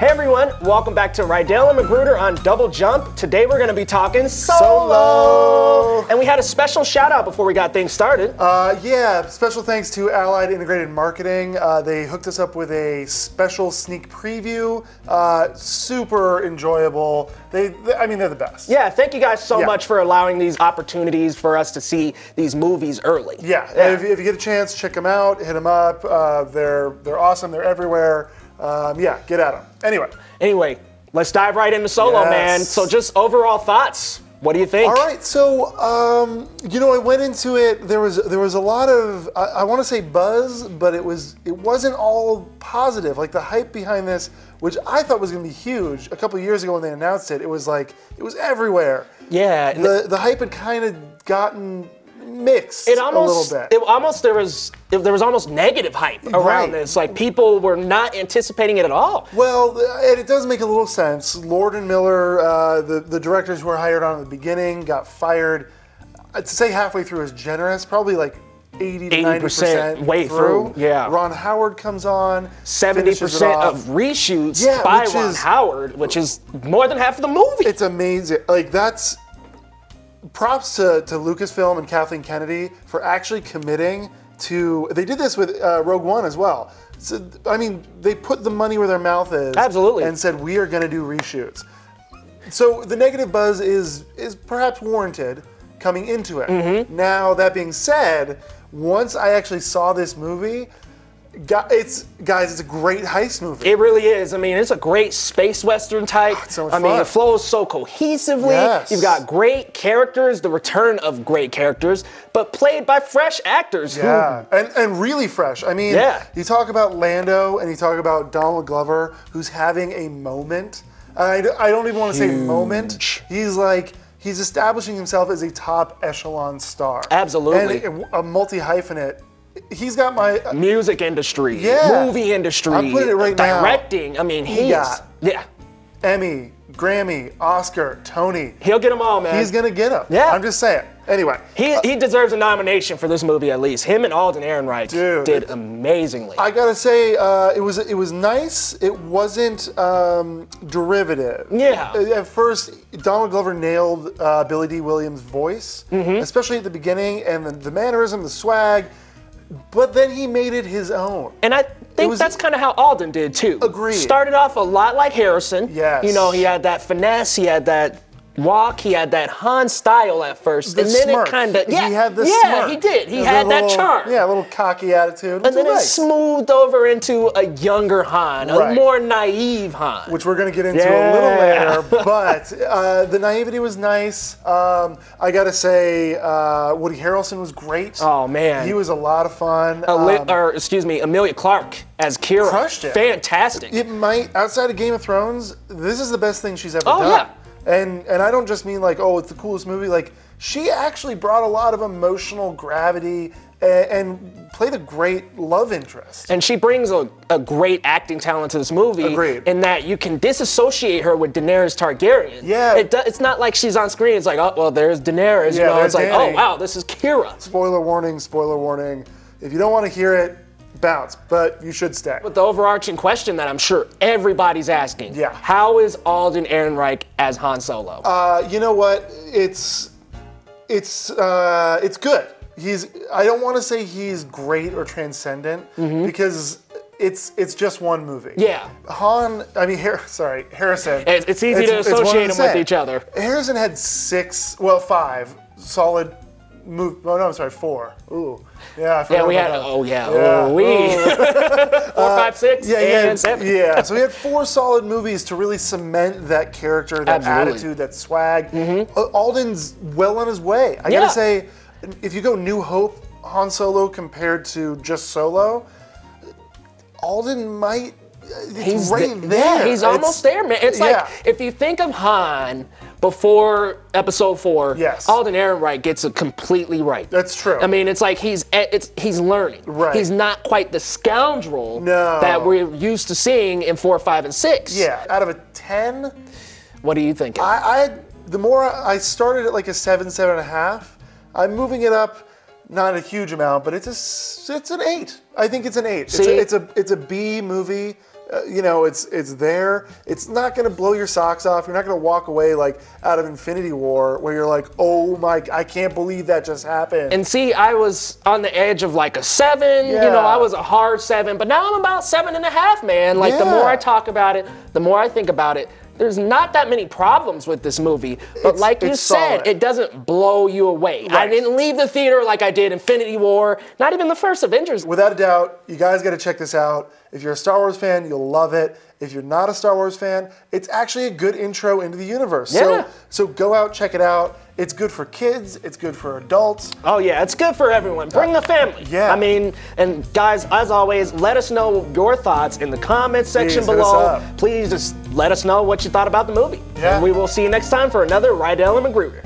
Hey everyone, welcome back to Rydel and Magruder on Double Jump. Today we're going to be talking Solo. And we had a special shout out before we got things started. Yeah, special thanks to Allied Integrated Marketing. They hooked us up with a special sneak preview. Super enjoyable. I mean, they're the best. Yeah, thank you guys so much for allowing these opportunities for us to see these movies early. Yeah, if you get a chance, check them out, hit them up. They're awesome, they're everywhere. Yeah, get at them. Anyway, let's dive right into Solo, man. So just overall thoughts. What do you think? All right, so you know, I went into it. There was a lot of I want to say buzz, but it wasn't all positive. Like the hype behind this, which I thought was going to be huge. A couple of years ago when they announced it, it was everywhere. Yeah, the hype had kind of gotten mixed a little bit. There was almost negative hype around this. Like people were not anticipating it at all. Well, and it does make a little sense. Lord and Miller, the directors who were hired on at the beginning, got fired. To say halfway through is generous. Probably like 80 to 90% way through. Yeah. Ron Howard comes on. 70% of reshoots by Ron Howard, which is more than half of the movie. It's amazing. Like that's. Props to Lucasfilm and Kathleen Kennedy for actually committing to. They did this with Rogue One as well. So, I mean, they put the money where their mouth is. Absolutely. And said, we are going to do reshoots. So the negative buzz is perhaps warranted coming into it. Now, that being said, once I actually saw this movie, guys, it's a great heist movie. It really is. I mean, it's a great space western type. It's so much fun. It flows so cohesively. Yes. You've got great characters, the return of great characters, but played by fresh actors. Yeah, and really fresh. I mean, you talk about Lando and you talk about Donald Glover, who's having a moment. I don't even want to say moment. He's establishing himself as a top echelon star. Absolutely. And a multi-hyphenate. He's got my music industry, movie industry, I'm putting it right now. Directing. I mean, he got Emmy, Grammy, Oscar, Tony. He'll get them all, man. He's gonna get them. Yeah, I'm just saying. Anyway, he deserves a nomination for this movie at least. Him and Alden Ehrenreich did amazingly. I gotta say, it was nice. It wasn't derivative. Yeah. At first, Donald Glover nailed Billy D. Williams' voice, especially at the beginning, and the mannerism, the swag. But then he made it his own. And I think that's kind of how Alden did too. Agreed. Started off a lot like Harrison. Yes. You know, he had that finesse, he had that walk, he had that Han style at first. And then it kind of, he had the smirk. Yeah, he did. He had that charm. Yeah, a little cocky attitude. And then it smoothed over into a younger Han, a more naive Han. Which we're going to get into a little later. But the naivety was nice. I got to say, Woody Harrelson was great. Oh, man. He was a lot of fun. Emilia Clarke as Kira. Crushed it. Fantastic. It might, outside of Game of Thrones, this is the best thing she's ever done. Yeah. And I don't just mean like, oh, it's the coolest movie. Like, she actually brought a lot of emotional gravity and played a great love interest. And she brings a great acting talent to this movie. Agreed. In that you can disassociate her with Daenerys Targaryen. Yeah. It's not like she's on screen. It's like, oh, well, there's Daenerys. Yeah, you know, it's like, Dany. oh, wow, this is Kira. Spoiler warning, spoiler warning. If you don't want to hear it, bounce, but you should stay. But the overarching question that I'm sure everybody's asking, how is Alden Ehrenreich as Han Solo? You know what? It's good. I don't want to say he's great or transcendent because it's just one movie. Yeah. Harrison. It's easy to associate them with each other. Harrison had 5 solid movies. Oh no, I'm sorry, 4. Ooh. Yeah, we had 4, 5, 6, and 7. Yeah, so we had 4 solid movies to really cement that character, that attitude, that swag. Alden's well on his way. I gotta say, if you go New Hope Han Solo compared to just Solo, Alden might. He's right there. Yeah, he's almost there, man. It's like if you think of Han before Episode 4, Alden Ehrenreich gets it completely right. That's true. I mean, it's like he's learning. Right. He's not quite the scoundrel that we're used to seeing in 4, 5, and 6. Yeah. Out of a 10, what do you think? The more I started at like a 7, 7.5. I'm moving it up. Not a huge amount, but it's an 8. I think it's an 8. See? It's a B movie. you know, it's there. It's not going to blow your socks off. You're not going to walk away like out of Infinity War where you're like, oh my, I can't believe that just happened. And see, I was on the edge of like a 7. Yeah. You know, I was a hard 7, but now I'm about 7.5, man. Like the more I talk about it, the more I think about it. There's not that many problems with this movie, but like you said, it doesn't blow you away. Right. I didn't leave the theater like I did Infinity War, not even the first Avengers. Without a doubt, you guys got to check this out. If you're a Star Wars fan, you'll love it. If you're not a Star Wars fan, it's actually a good intro into the universe. Yeah. So go out, check it out. It's good for kids. It's good for adults. Oh yeah, it's good for everyone. Bring the family. Yeah. I mean, and guys, as always, let us know your thoughts in the comments section below. Please just let us know what you thought about the movie. Yeah. And we will see you next time for another Rydel and Magruder.